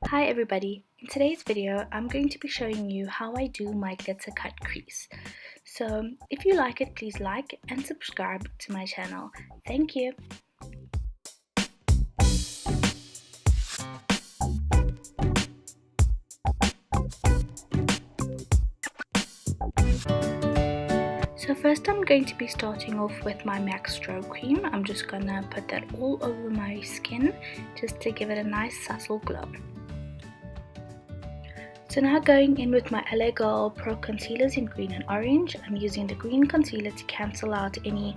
Hi everybody, in today's video I'm going to be showing you how I do my glitter cut crease. So if you like it, please like and subscribe to my channel. Thank you. So first I'm going to be starting off with my MAC Strobe Cream. I'm just gonna put that all over my skin just to give it a nice subtle glow. So now going in with my LA Girl Pro Concealers in green and orange. I'm using the green concealer to cancel out any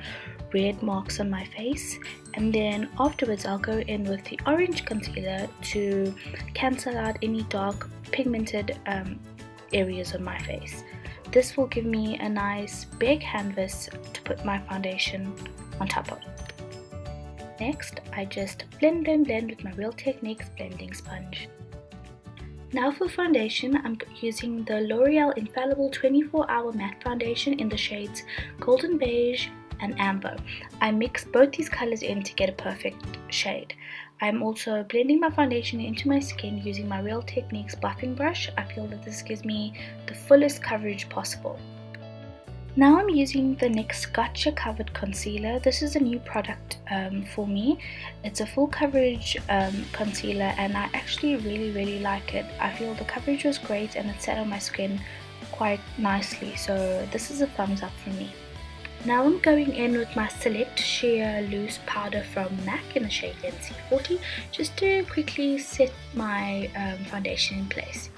red marks on my face, and then afterwards I'll go in with the orange concealer to cancel out any dark pigmented areas on my face. This will give me a nice big canvas to put my foundation on top of. Next, I just blend with my Real Techniques blending sponge. Now for foundation, I'm using the L'Oreal Infallible 24-Hour Matte Foundation in the shades Golden Beige and Amber. I mix both these colors in to get a perfect shade. I'm also blending my foundation into my skin using my Real Techniques buffing brush. I feel that this gives me the fullest coverage possible. Now I'm using the NYX Gotcha Covered Concealer. This is a new product for me. It's a full coverage concealer and I actually really like it. I feel the coverage was great and it sat on my skin quite nicely, so this is a thumbs up for me. Now I'm going in with my Select Sheer Loose Powder from MAC in the shade Lindsay 40 just to quickly set my foundation in place.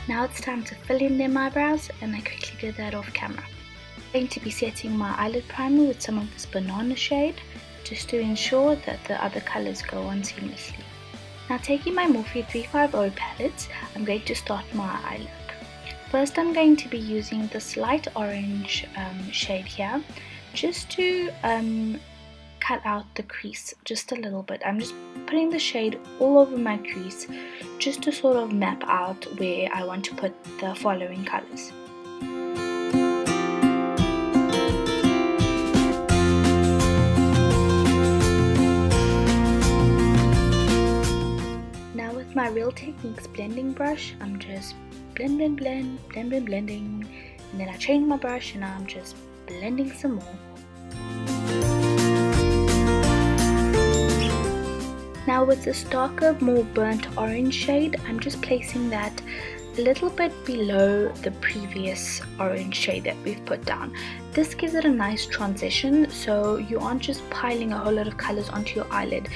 Now it's time to fill in their eyebrows, and I quickly did that off camera. I'm going to be setting my eyelid primer with some of this banana shade just to ensure that the other colors go on seamlessly. Now taking my Morphe 350 palette, I'm going to start my eye look. First I'm going to be using this light orange shade here just to cut out the crease just a little bit. I'm just putting the shade all over my crease just to sort of map out where I want to put the following colors. Now with my Real Techniques blending brush, I'm just blending, and then I change my brush and now I'm just blending some more. Now with this darker, more burnt orange shade, I'm just placing that a little bit below the previous orange shade that we've put down. This gives it a nice transition, so you aren't just piling a whole lot of colors onto your eyelid.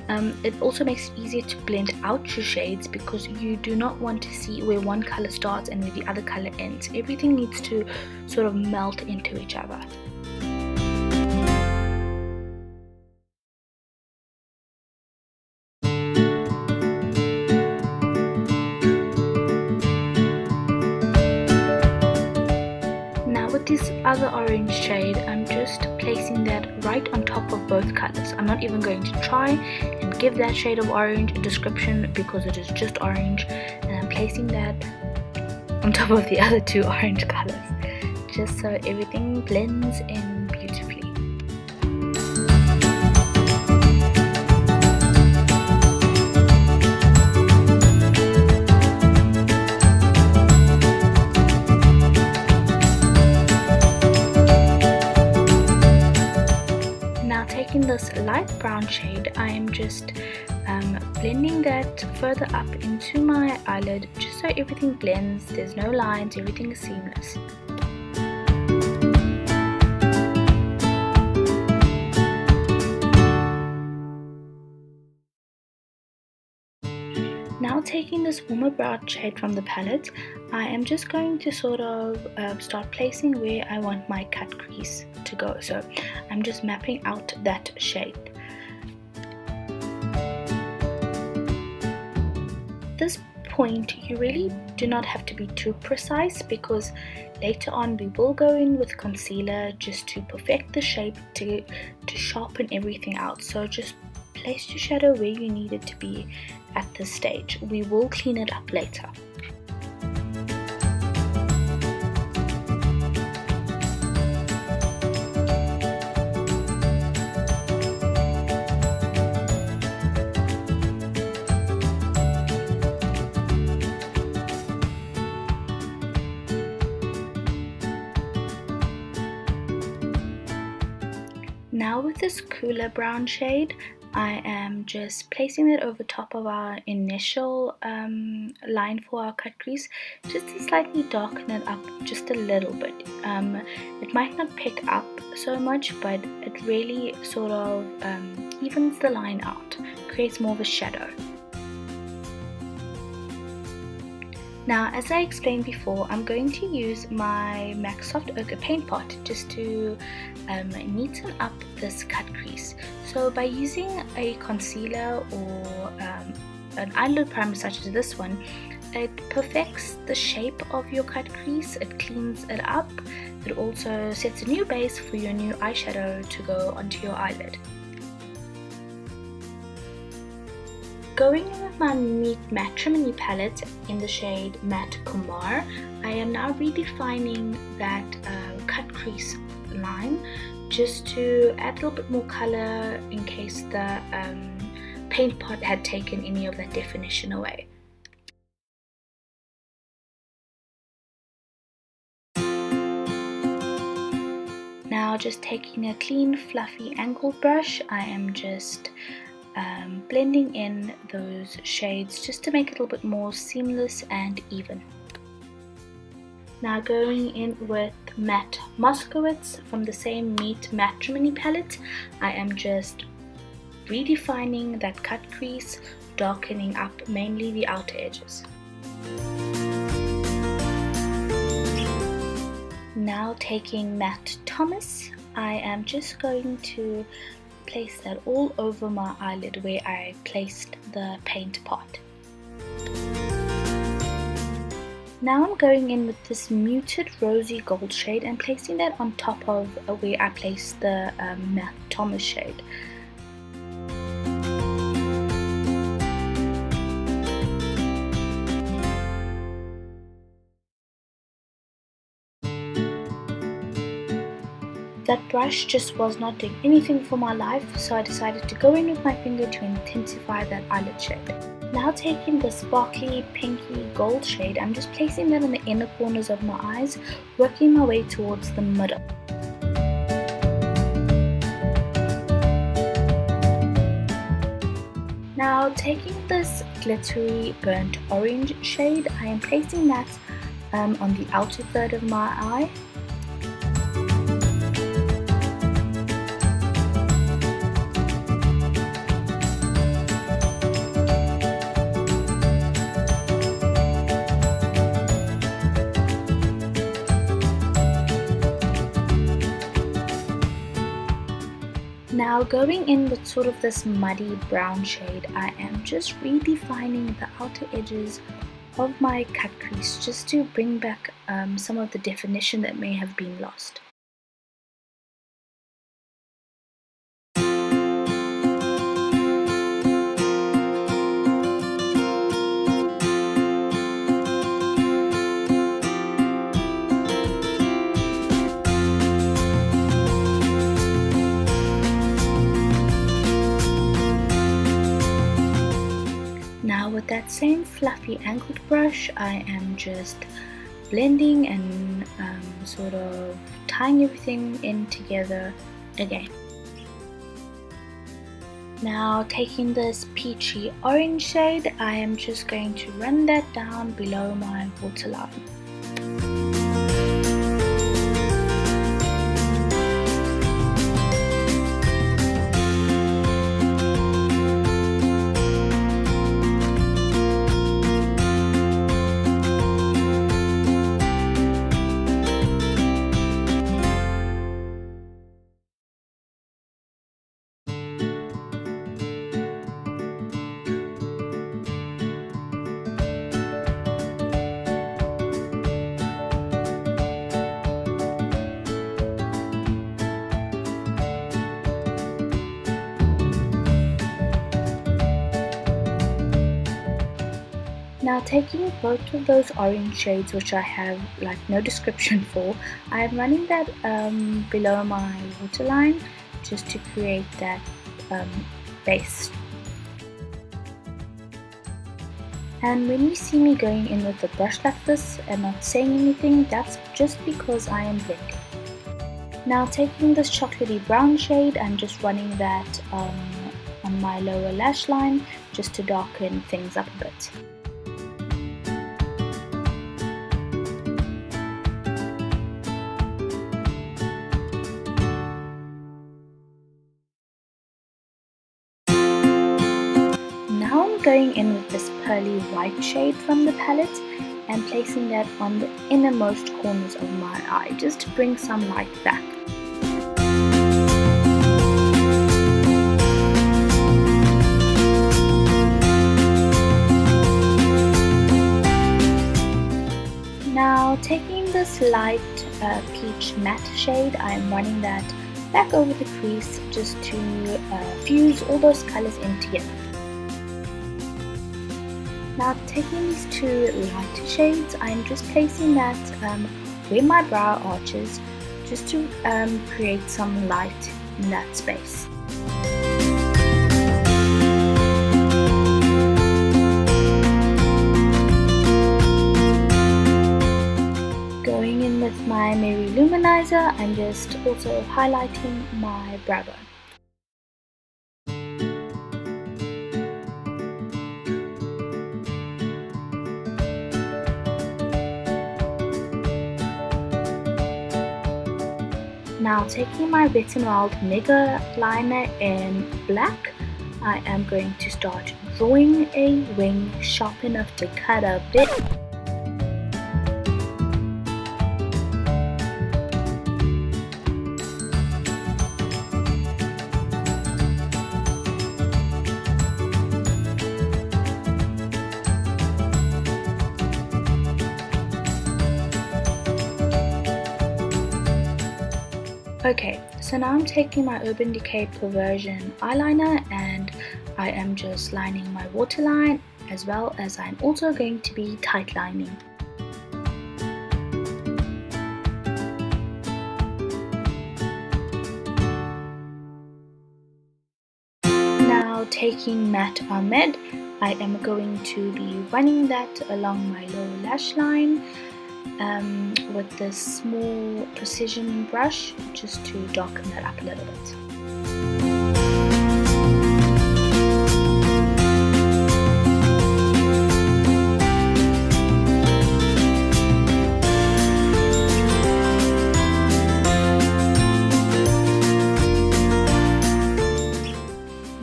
It also makes it easier to blend out your shades because you do not want to see where one color starts and where the other color ends. Everything needs to sort of melt into each other. This other orange shade, I'm just placing that right on top of both colors. I'm not even going to try and give that shade of orange a description because it is just orange, and I'm placing that on top of the other two orange colors just so everything blends in beautifully. Taking this light brown shade, I am just blending that further up into my eyelid just so everything blends, there's no lines, everything is seamless. Now taking this warmer brown shade from the palette, I am just going to sort of start placing where I want my cut crease to go. So I'm just mapping out that shade. At this point, you really do not have to be too precise because later on we will go in with concealer just to perfect the shape, to sharpen everything out. So just place your shadow where you need it to be at this stage. We will clean it up later. Now with this cooler brown shade, I am just placing it over top of our initial line for our cut crease, just to slightly darken it up just a little bit. It might not pick up so much, but it really sort of evens the line out, creates more of a shadow. Now, as I explained before, I'm going to use my MAC Soft Ochre paint pot just to neaten up this cut crease. So by using a concealer or an eyelid primer such as this one, it perfects the shape of your cut crease, it cleans it up, it also sets a new base for your new eyeshadow to go onto your eyelid. Going in with my Meet Matrimony palette in the shade Matte Kumar, I am now redefining that cut crease line just to add a little bit more color in case the paint pot had taken any of that definition away. Now just taking a clean fluffy angled brush, I am just blending in those shades just to make it a little bit more seamless and even. Now going in with Matte Moskowitz from the same Meet Matrimony palette, I am just redefining that cut crease, darkening up mainly the outer edges. Now taking Matte Thomas, I am just going to place that all over my eyelid where I placed the paint pot. Now I'm going in with this muted rosy gold shade and placing that on top of where I placed the Matte Thomas shade. That brush just was not doing anything for my life, so I decided to go in with my finger to intensify that eyelid shade. Now taking the sparkly pinky gold shade, I'm just placing that on the inner corners of my eyes, working my way towards the middle. Now taking this glittery burnt orange shade, I am placing that on the outer third of my eye. Now going in with sort of this muddy brown shade, I am just redefining the outer edges of my cut crease just to bring back some of the definition that may have been lost. Now with that same fluffy angled brush, I am just blending and sort of tying everything in together again. Now taking this peachy orange shade, I am just going to run that down below my waterline. Now taking both of those orange shades, which I have like no description for, I am running that below my waterline just to create that base. And when you see me going in with a brush like this and not saying anything, that's just because I am blending. Now taking this chocolatey brown shade, I'm just running that on my lower lash line just to darken things up a bit. Now I'm going in with this pearly white shade from the palette and placing that on the innermost corners of my eye just to bring some light back. Now taking this light peach matte shade, I'm running that back over the crease just to fuse all those colors in together. Now taking these two lighter shades, I'm just placing that where my brow arches just to create some light in that space. Going in with my Mary Luminizer, I'm just also highlighting my brow bone. Now taking my Wet n Wild Mega liner in black, I am going to start drawing a wing sharp enough to cut a bit. Okay, so now I'm taking my Urban Decay Perversion eyeliner and I am just lining my waterline, as well as I'm also going to be tight lining. Now taking Matte Ahmed, I am going to be running that along my lower lash line with this small precision brush just to darken that up a little bit.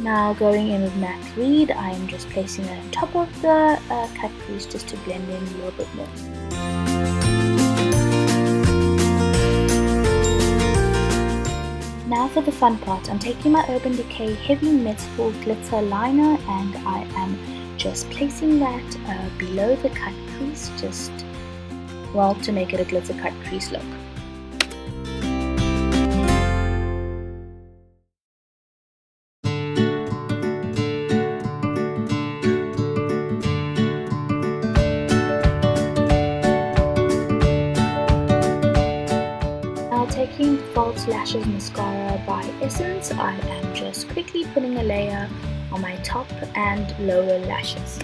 Now going in with Matte Reed, I am just placing it on top of the cut crease just to blend in a little bit more. Now for the fun part, I'm taking my Urban Decay Heavy Metal Glitter Liner and I am just placing that below the cut crease, just, well, to make it a glitter cut crease look. Taking False Lashes Mascara by Essence, I am just quickly putting a layer on my top and lower lashes.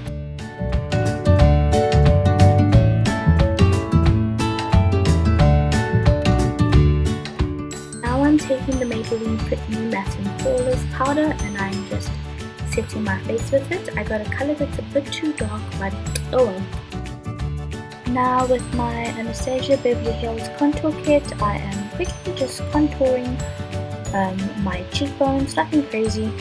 Now I'm taking the Maybelline Fit Me Matte and Flawless powder and I'm just setting my face with it. I got a color that's a bit too dark, but oh well. Now with my Anastasia Beverly Hills Contour Kit, I am quickly just contouring my cheekbones, nothing crazy.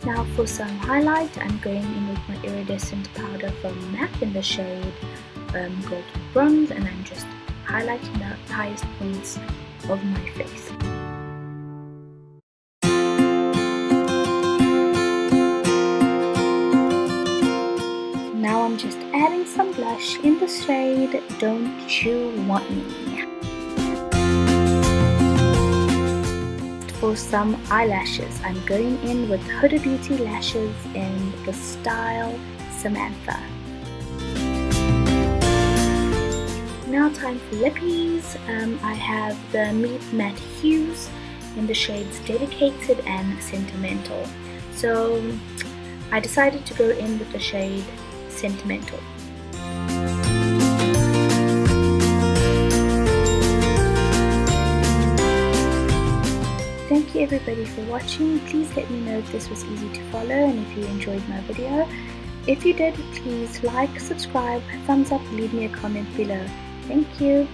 Now for some highlight, I'm going in with my iridescent powder from MAC in the shade Golden Bronze, and I'm just highlighting the highest points of my face. Now I'm just adding some blush in the shade Don't You Want Me. For some eyelashes, I'm going in with Huda Beauty lashes in the style Samantha. Now time for lippies. I have the Meet Matte Hues in the shades Dedicated and Sentimental. So I decided to go in with the shade Sentimental. everybody for watching. Please let me know if this was easy to follow and if you enjoyed my video. If you did, please like, subscribe, thumbs up, leave me a comment below. Thank you.